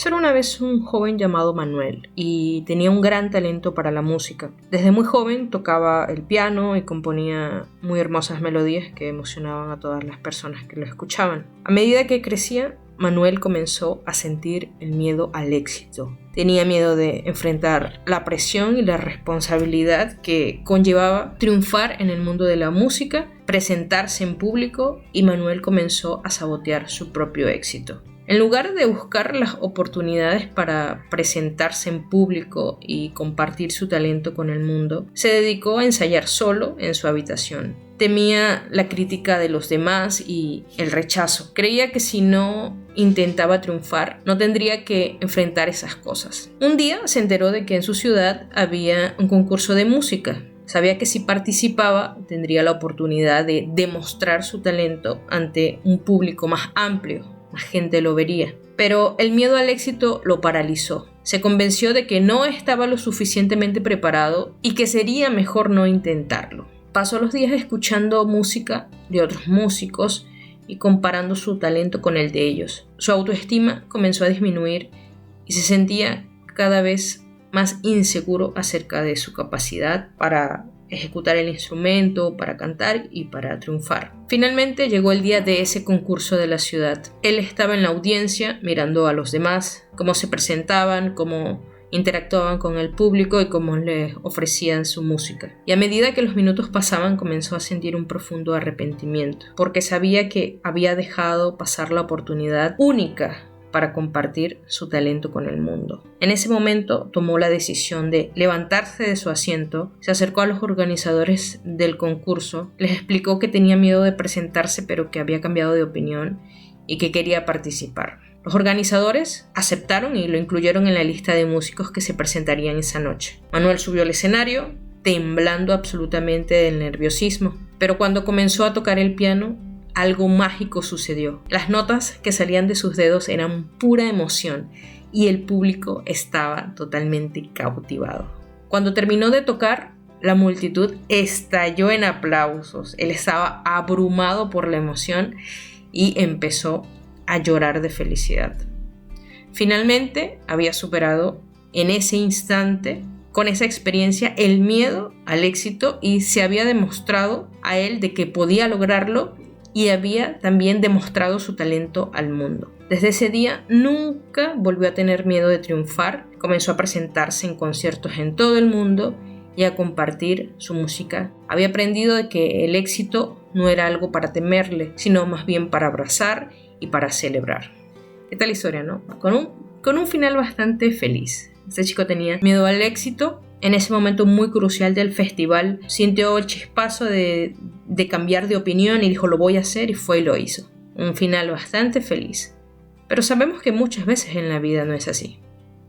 Era una vez un joven llamado Manuel y tenía un gran talento para la música. Desde muy joven tocaba el piano y componía muy hermosas melodías que emocionaban a todas las personas que lo escuchaban. A medida que crecía, Manuel comenzó a sentir el miedo al éxito. Tenía miedo de enfrentar la presión y la responsabilidad que conllevaba triunfar en el mundo de la música, presentarse en público, y Manuel comenzó a sabotear su propio éxito. En lugar de buscar las oportunidades para presentarse en público y compartir su talento con el mundo, se dedicó a ensayar solo en su habitación. Temía la crítica de los demás y el rechazo. Creía que si no intentaba triunfar, no tendría que enfrentar esas cosas. Un día se enteró de que en su ciudad había un concurso de música. Sabía que si participaba tendría la oportunidad de demostrar su talento ante un público más amplio. La gente lo vería. Pero el miedo al éxito lo paralizó. Se convenció de que no estaba lo suficientemente preparado y que sería mejor no intentarlo. Pasó los días escuchando música de otros músicos y comparando su talento con el de ellos. Su autoestima comenzó a disminuir y se sentía cada vez más inseguro acerca de su capacidad para ejecutar el instrumento, para cantar y para triunfar. Finalmente llegó el día de ese concurso de la ciudad. Él estaba en la audiencia mirando a los demás, cómo se presentaban, cómo interactuaban con el público y cómo les ofrecían su música. Y a medida que los minutos pasaban, comenzó a sentir un profundo arrepentimiento, porque sabía que había dejado pasar la oportunidad única para compartir su talento con el mundo. En ese momento tomó la decisión de levantarse de su asiento, se acercó a los organizadores del concurso, les explicó que tenía miedo de presentarse pero que había cambiado de opinión y que quería participar. Los organizadores aceptaron y lo incluyeron en la lista de músicos que se presentarían esa noche. Manuel subió al escenario, temblando absolutamente del nerviosismo, pero cuando comenzó a tocar el piano, algo mágico sucedió. Las notas que salían de sus dedos eran pura emoción y el público estaba totalmente cautivado. Cuando terminó de tocar, la multitud estalló en aplausos. Él estaba abrumado por la emoción y empezó a llorar de felicidad. Finalmente había superado en ese instante, con esa experiencia, el miedo al éxito y se había demostrado a él de que podía lograrlo y había también demostrado su talento al mundo. Desde ese día nunca volvió a tener miedo de triunfar, comenzó a presentarse en conciertos en todo el mundo y a compartir su música. Había aprendido de que el éxito no era algo para temerle, sino más bien para abrazar y para celebrar. ¿Qué tal historia, no? Con un final bastante feliz. Este chico tenía miedo al éxito. En ese momento muy crucial del festival sintió el chispazo de cambiar de opinión y dijo: lo voy a hacer, y fue y lo hizo. Un final bastante feliz. Pero sabemos que muchas veces en la vida no es así.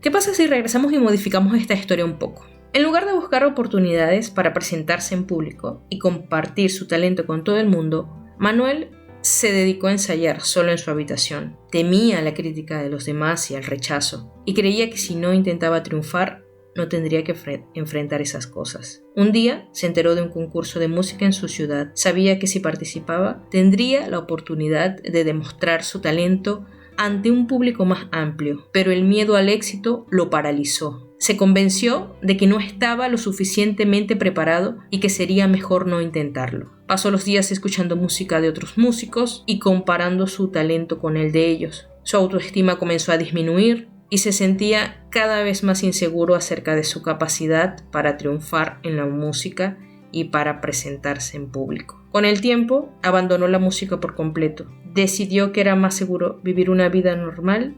¿Qué pasa si regresamos y modificamos esta historia un poco? En lugar de buscar oportunidades para presentarse en público y compartir su talento con todo el mundo, Manuel se dedicó a ensayar solo en su habitación. Temía la crítica de los demás y el rechazo, y creía que si no intentaba triunfar, no tendría que enfrentar esas cosas. Un día se enteró de un concurso de música en su ciudad. Sabía que si participaba, tendría la oportunidad de demostrar su talento ante un público más amplio, pero el miedo al éxito lo paralizó. Se convenció de que no estaba lo suficientemente preparado y que sería mejor no intentarlo. Pasó los días escuchando música de otros músicos y comparando su talento con el de ellos. Su autoestima comenzó a disminuir y se sentía cada vez más inseguro acerca de su capacidad para triunfar en la música y para presentarse en público. Con el tiempo, abandonó la música por completo. Decidió que era más seguro vivir una vida normal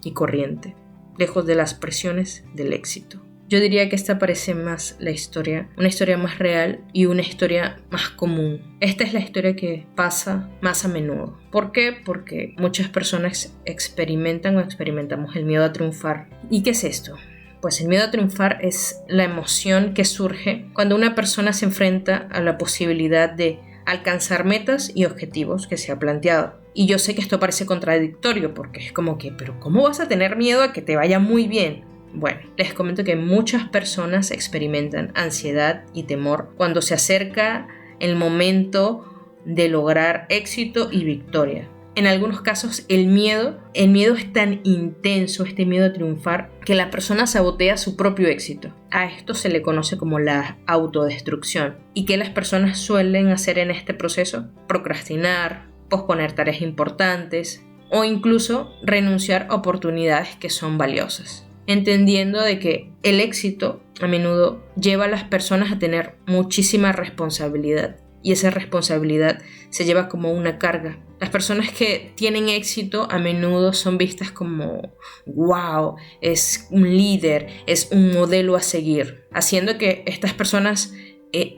y corriente, lejos de las presiones del éxito. Yo diría que esta parece más la historia, una historia más real y una historia más común. Esta es la historia que pasa más a menudo. ¿Por qué? Porque muchas personas experimentamos el miedo a triunfar. ¿Y qué es esto? Pues el miedo a triunfar es la emoción que surge cuando una persona se enfrenta a la posibilidad de alcanzar metas y objetivos que se ha planteado. Y yo sé que esto parece contradictorio porque es como que, pero ¿cómo vas a tener miedo a que te vaya muy bien? Bueno, les comento que muchas personas experimentan ansiedad y temor cuando se acerca el momento de lograr éxito y victoria. en algunos casos el miedo es tan intenso, este miedo a triunfar, que la persona sabotea su propio éxito. A esto se le conoce como la autodestrucción. ¿Y qué las personas suelen hacer en este proceso? Procrastinar, posponer tareas importantes o incluso renunciar a oportunidades que son valiosas, entendiendo de que el éxito a menudo lleva a las personas a tener muchísima responsabilidad, y esa responsabilidad se lleva como una carga. Las personas que tienen éxito a menudo son vistas como wow, es un líder, es un modelo a seguir, haciendo que estas personas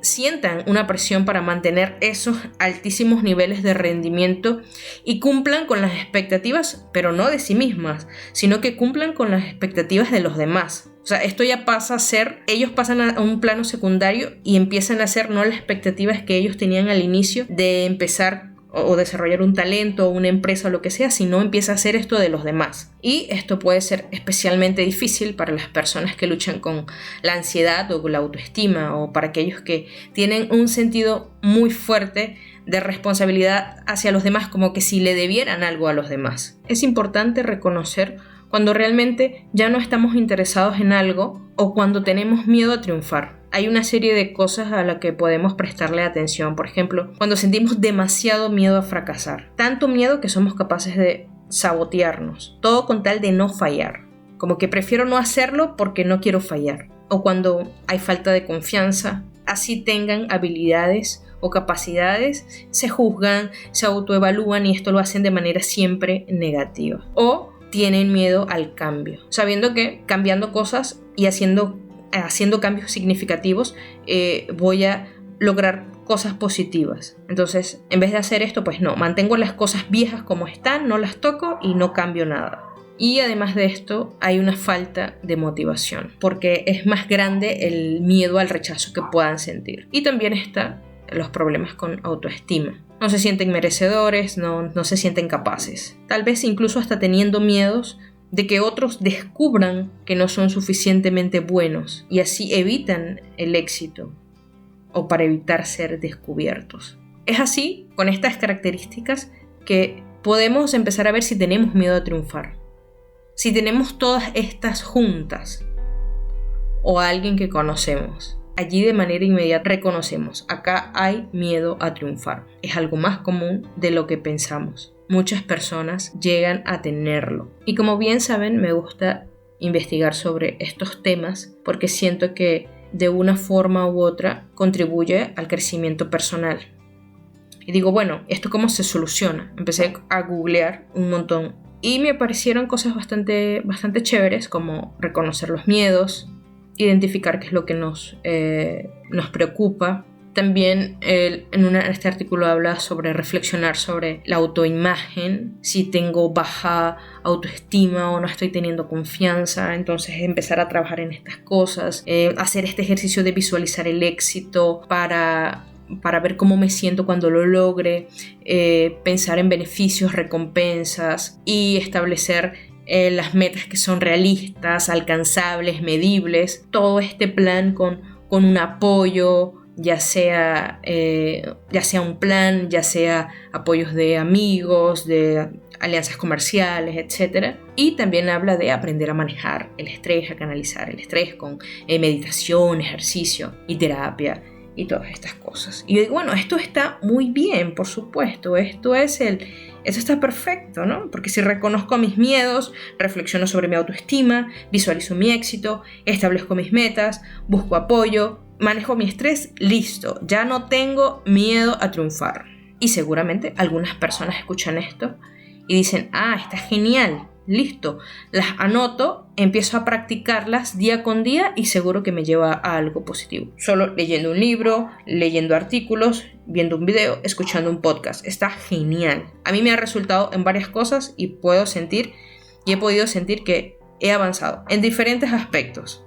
sientan una presión para mantener esos altísimos niveles de rendimiento y cumplan con las expectativas, pero no de sí mismas, sino que cumplan con las expectativas de los demás. O sea, esto ya pasa a ser, ellos pasan a un plano secundario y empiezan a hacer no las expectativas que ellos tenían al inicio de empezar o desarrollar un talento o una empresa o lo que sea, sino empieza a hacer esto de los demás. Y esto puede ser especialmente difícil para las personas que luchan con la ansiedad o con la autoestima, o para aquellos que tienen un sentido muy fuerte de responsabilidad hacia los demás, como que si le debieran algo a los demás. Es importante reconocer cuando realmente ya no estamos interesados en algo o cuando tenemos miedo a triunfar. Hay una serie de cosas a las que podemos prestarle atención. Por ejemplo, cuando sentimos demasiado miedo a fracasar. Tanto miedo que somos capaces de sabotearnos. Todo con tal de no fallar. Como que prefiero no hacerlo porque no quiero fallar. O cuando hay falta de confianza. Así tengan habilidades o capacidades, se juzgan, se autoevalúan y esto lo hacen de manera siempre negativa. O tienen miedo al cambio, sabiendo que cambiando cosas y haciendo cambios significativos voy a lograr cosas positivas. Entonces, en vez de hacer esto, pues no, mantengo las cosas viejas como están, no las toco y no cambio nada. Y además de esto, hay una falta de motivación, porque es más grande el miedo al rechazo que puedan sentir. Y también están los problemas con autoestima. No se sienten merecedores, no se sienten capaces. Tal vez incluso hasta teniendo miedos de que otros descubran que no son suficientemente buenos y así evitan el éxito o para evitar ser descubiertos. Es así, con estas características, que podemos empezar a ver si tenemos miedo a triunfar. Si tenemos todas estas juntas o a alguien que conocemos. Allí de manera inmediata reconocemos, acá hay miedo a triunfar. Es algo más común de lo que pensamos. Muchas personas llegan a tenerlo. Y como bien saben, me gusta investigar sobre estos temas porque siento que de una forma u otra contribuye al crecimiento personal. Y digo, bueno, ¿esto cómo se soluciona? Empecé a googlear un montón y me aparecieron cosas bastante chéveres, como reconocer los miedos, identificar qué es lo que nos preocupa. También en este artículo habla sobre reflexionar sobre la autoimagen, si tengo baja autoestima o no estoy teniendo confianza, entonces empezar a trabajar en estas cosas, hacer este ejercicio de visualizar el éxito para ver cómo me siento cuando lo logre, pensar en beneficios, recompensas y establecer las metas que son realistas, alcanzables, medibles, todo este plan con un apoyo, ya sea un plan, ya sea apoyos de amigos, de alianzas comerciales, etc. Y también habla de aprender a manejar el estrés, a canalizar el estrés con meditación, ejercicio y terapia y todas estas cosas. Y yo digo, bueno, esto está muy bien, por supuesto, esto está perfecto, ¿no? Porque si reconozco mis miedos, reflexiono sobre mi autoestima, visualizo mi éxito, establezco mis metas, busco apoyo, manejo mi estrés, listo, ya no tengo miedo a triunfar. Y seguramente algunas personas escuchan esto y dicen, está genial, listo, las anoto, empiezo a practicarlas día con día y seguro que me lleva a algo positivo. Solo leyendo un libro, leyendo artículos, viendo un video, escuchando un podcast. Está genial. A mí me ha resultado en varias cosas y he podido sentir que he avanzado en diferentes aspectos.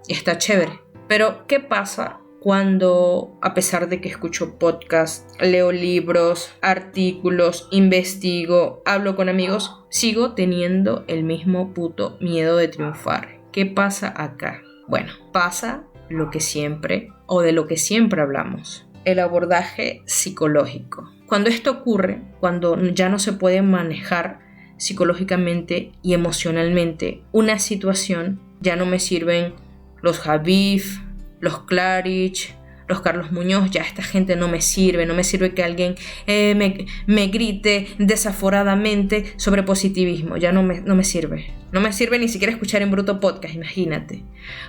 Y está chévere. Pero, ¿qué pasa cuando, a pesar de que escucho podcasts, leo libros, artículos, investigo, hablo con amigos, sigo teniendo el mismo puto miedo de triunfar? ¿Qué pasa acá? Bueno, pasa lo que siempre, o de lo que siempre hablamos, el abordaje psicológico. Cuando esto ocurre, cuando ya no se puede manejar psicológicamente y emocionalmente una situación, ya no me sirven los Javif, los Klarich, los Carlos Muñoz. Ya esta gente no me sirve que alguien me grite desaforadamente sobre positivismo, ya no me sirve. No me sirve ni siquiera escuchar en bruto podcast, imagínate.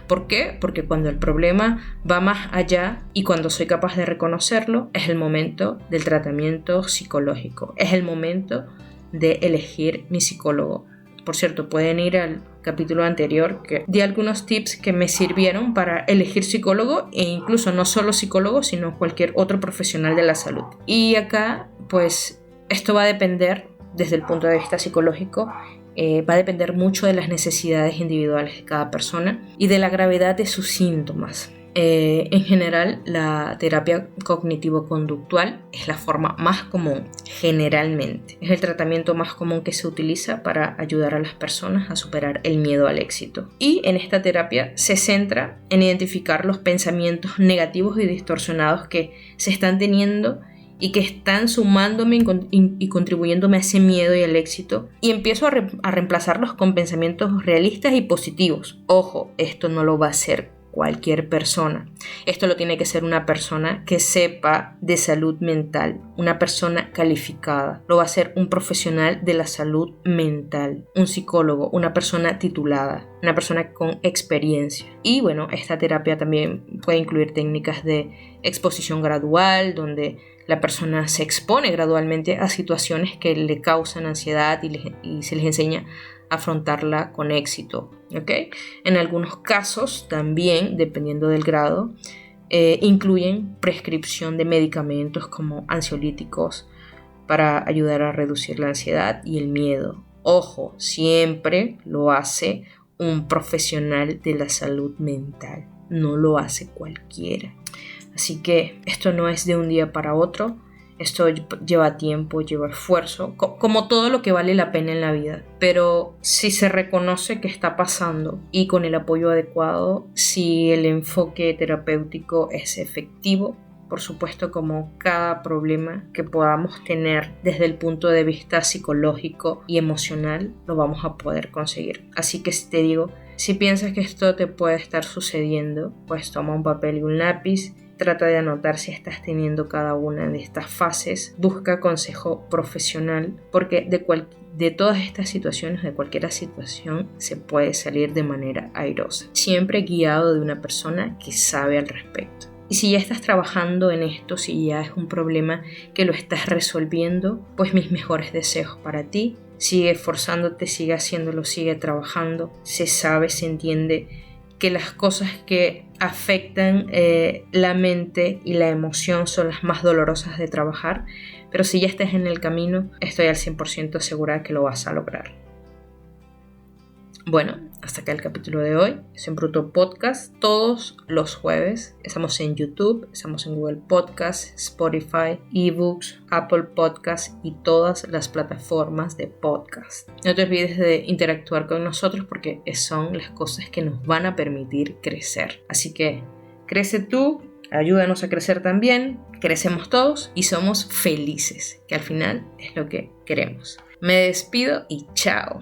¿Por qué? Porque cuando el problema va más allá y cuando soy capaz de reconocerlo, es el momento del tratamiento psicológico, es el momento de elegir mi psicólogo. Por cierto, pueden ir al capítulo anterior que di algunos tips que me sirvieron para elegir psicólogo, e incluso no solo psicólogo, sino cualquier otro profesional de la salud. Y acá, pues, esto va a depender, desde el punto de vista psicológico, va a depender mucho de las necesidades individuales de cada persona y de la gravedad de sus síntomas. En general, la terapia cognitivo-conductual es la forma más común, generalmente. Es el tratamiento más común que se utiliza para ayudar a las personas a superar el miedo al éxito. Y en esta terapia se centra en identificar los pensamientos negativos y distorsionados que se están teniendo y que están sumándome y contribuyéndome a ese miedo y al éxito, y empiezo a reemplazarlos con pensamientos realistas y positivos. Ojo, esto no lo va a hacer cualquier persona. Esto lo tiene que ser una persona que sepa de salud mental, una persona calificada. Lo va a hacer un profesional de la salud mental, un psicólogo, una persona titulada, una persona con experiencia. Y bueno, esta terapia también puede incluir técnicas de exposición gradual, donde la persona se expone gradualmente a situaciones que le causan ansiedad y se les enseña a afrontarla con éxito. ¿Okay? En algunos casos también, dependiendo del grado, incluyen prescripción de medicamentos como ansiolíticos para ayudar a reducir la ansiedad y el miedo. Ojo, siempre lo hace un profesional de la salud mental, no lo hace cualquiera. Así que esto no es de un día para otro. Esto lleva tiempo, lleva esfuerzo, como todo lo que vale la pena en la vida. Pero si se reconoce que está pasando y con el apoyo adecuado, si el enfoque terapéutico es efectivo, por supuesto, como cada problema que podamos tener desde el punto de vista psicológico y emocional, lo vamos a poder conseguir. Así que te digo, si piensas que esto te puede estar sucediendo, pues toma un papel y un lápiz. Trata de anotar si estás teniendo cada una de estas fases. Busca consejo profesional, porque de todas estas situaciones, de cualquier situación, se puede salir de manera airosa, siempre guiado de una persona que sabe al respecto. Y si ya estás trabajando en esto, si ya es un problema que lo estás resolviendo, pues mis mejores deseos para ti. Sigue esforzándote, sigue haciéndolo, sigue trabajando. Se sabe, se entiende que las cosas que afectan la mente y la emoción son las más dolorosas de trabajar, pero si ya estás en el camino, estoy al 100% segura que lo vas a lograr. Bueno, hasta acá el capítulo de hoy. Es en Bruto Podcast todos los jueves. Estamos en YouTube, estamos en Google Podcasts, Spotify, eBooks, Apple Podcasts y todas las plataformas de podcast. No te olvides de interactuar con nosotros porque son las cosas que nos van a permitir crecer. Así que crece tú, ayúdanos a crecer también, crecemos todos y somos felices, que al final es lo que queremos. Me despido y chao.